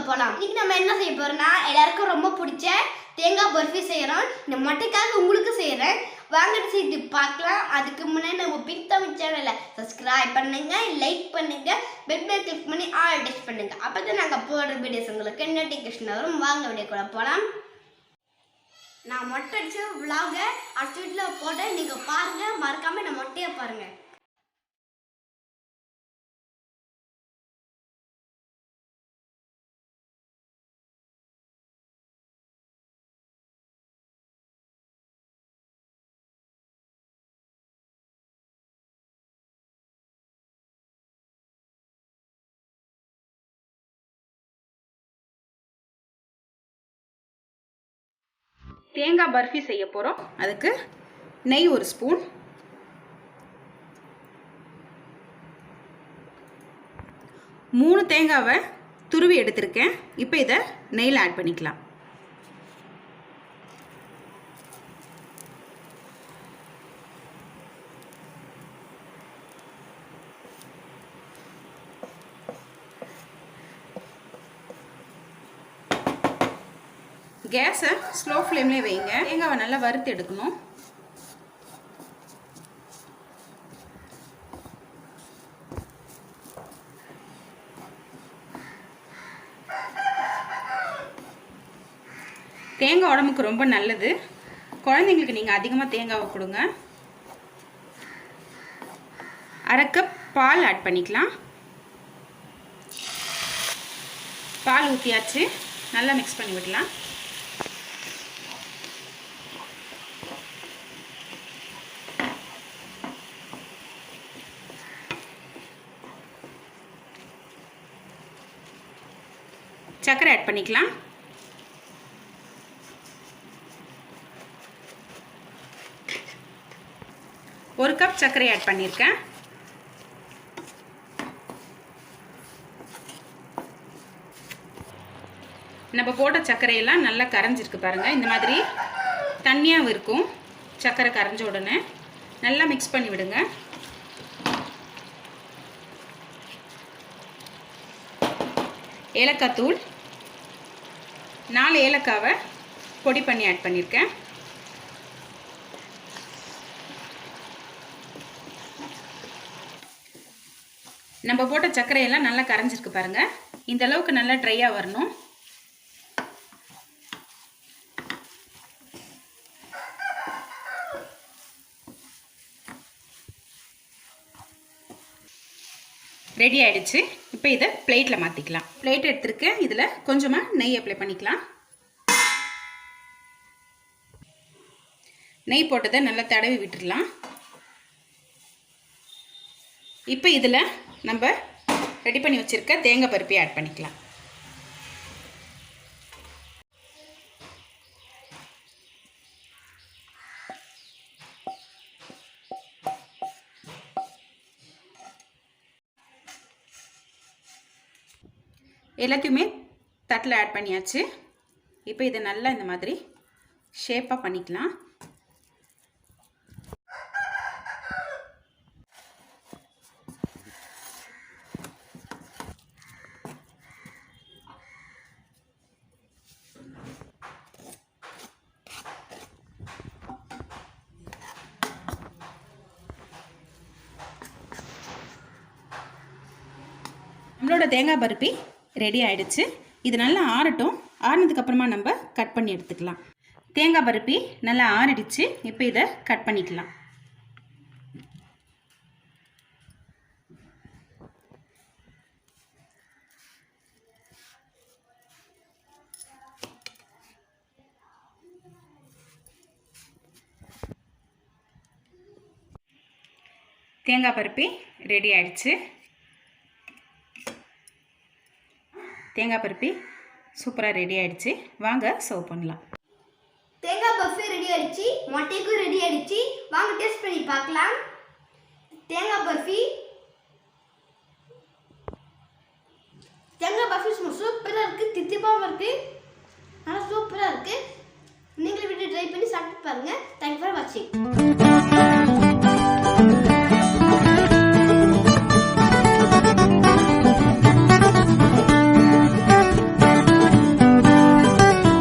போகலாம். இன்னைக்கு நம்ம என்ன செய்ய போறோம்னா எல்லாருக்கும் ரொம்ப பிடிச்ச தேங்காய் பர்ஃபி செய்கிறோம். இந்த மொட்டைக்காக உங்களுக்கு செய்கிறேன். வாங்கிட்டு செய்து பார்க்கலாம். அதுக்கு முன்னாடி நம்ம பிக் தமிழ் சேனலை சப்ஸ்கிரைப் பண்ணுங்க, லைக் பண்ணுங்க, பெல் பட்டன் கிளிக் பண்ணி ஆல் டச் பண்ணுங்க. அப்போ தான் நாங்கள் போடுற வீடியோஸ் உங்களுக்கு நோட்டிஃபிகேஷன் வரும். வாங்க வீடியோ கூட போகலாம். நான் மொட்டை அடிச்ச விலாகை அடுத்த வீட்டில் போட்டேன். நீங்கள் பாருங்கள், மறக்காமல் நான் மொட்டையை பாருங்கள். தேங்காய் பர்ஃபி செய்ய போகிறோம். அதுக்கு நெய் 1 ஸ்பூன், மூணு தேங்காவை துருவி எடுத்திருக்கேன். இப்போ இதை நெய்யில் ஆட் பண்ணிக்கலாம். கேஸை ஸ்லோ ஃப்ளேம்லேயே வைங்க. தேங்காவை நல்லா வறுத்து எடுக்கணும். தேங்காய் உடம்புக்கு ரொம்ப நல்லது. குழந்தைங்களுக்கு நீங்கள் அதிகமாக தேங்காவை கொடுங்க. 1/2 கப் பால் ஆட் பண்ணிக்கலாம். பால் ஊற்றியாச்சு. நல்லா மிக்ஸ் பண்ணி விடலாம். சர்க்கரை ஆட் பண்ணிக்கலாம். ஒரு கப் சர்க்கரை ஆட் பண்ணியிருக்கேன். நம்ம போட்ட சர்க்கரையெல்லாம் நல்லா கரைஞ்சிருக்கு பாருங்கள். இந்த மாதிரி தண்ணியாகவும் இருக்கும். சர்க்கரை கரைஞ்ச உடனே நல்லா மிக்ஸ் பண்ணி விடுங்க. ஏலக்காய் தூள் 4 ஏலக்காவை பொடி பண்ணி ஆட் பண்ணியிருக்கேன். நம்ம போட்ட சர்க்கரையெல்லாம் நல்லா கரைஞ்சிருக்கு பாருங்கள். இந்த அளவுக்கு நல்லா ட்ரையாக வரணும். ரெடி ஆகிடுச்சு. இப்போ இதை பிளேட்டில் மாற்றிக்கலாம். பிளேட் எடுத்துருக்கேன். இதில் கொஞ்சமாக நெய் அப்ளை பண்ணிக்கலாம். நெய் போட்டதை நல்லா தடவி விட்டுடலாம். இப்போ இதில் நம்ம ரெடி பண்ணி வச்சுருக்க தேங்காய் பருப்பி ஆட் பண்ணிக்கலாம். எல்லாத்தையுமே தட்டில் ஆட் பண்ணியாச்சு. இப்போ இதை நல்லா இந்த மாதிரி ஷேப்பாக பண்ணிக்கலாம். நம்மளோட தேங்காய் பருப்பி ரெடி ஆகிடுச்சு. இது நல்லா ஆறட்டும். ஆறினதுக்கப்புறமா நம்ம கட் பண்ணி எடுத்துக்கலாம். தேங்காய் பருப்பி நல்லா ஆறிடுச்சு. இப்போ இதை கட் பண்ணிக்கலாம். தேங்காய் பருப்பி ரெடி ஆகிடுச்சு. தேங்காய் பருப்பி சூப்பராக ரெடி ஆகிடுச்சு. வாங்க சர்வ் பண்ணலாம். தேங்காய் பர்ஃபி ரெடி ஆகிடுச்சு. மொட்டைக்கும் ரெடி ஆகிடுச்சு. வாங்க டேஸ்ட் பண்ணி பார்க்கலாம். தேங்காய் பர்ஃபி சூப்பராக இருக்குது. தித்திப்பாகவும் இருக்குது. நல்லா சூப்பராக இருக்குது. நீங்களும் வீட்டில் ட்ரை பண்ணி சாப்பிட்டு பாருங்கள். தேங்க்யூ ஃபார் வாட்சிங்.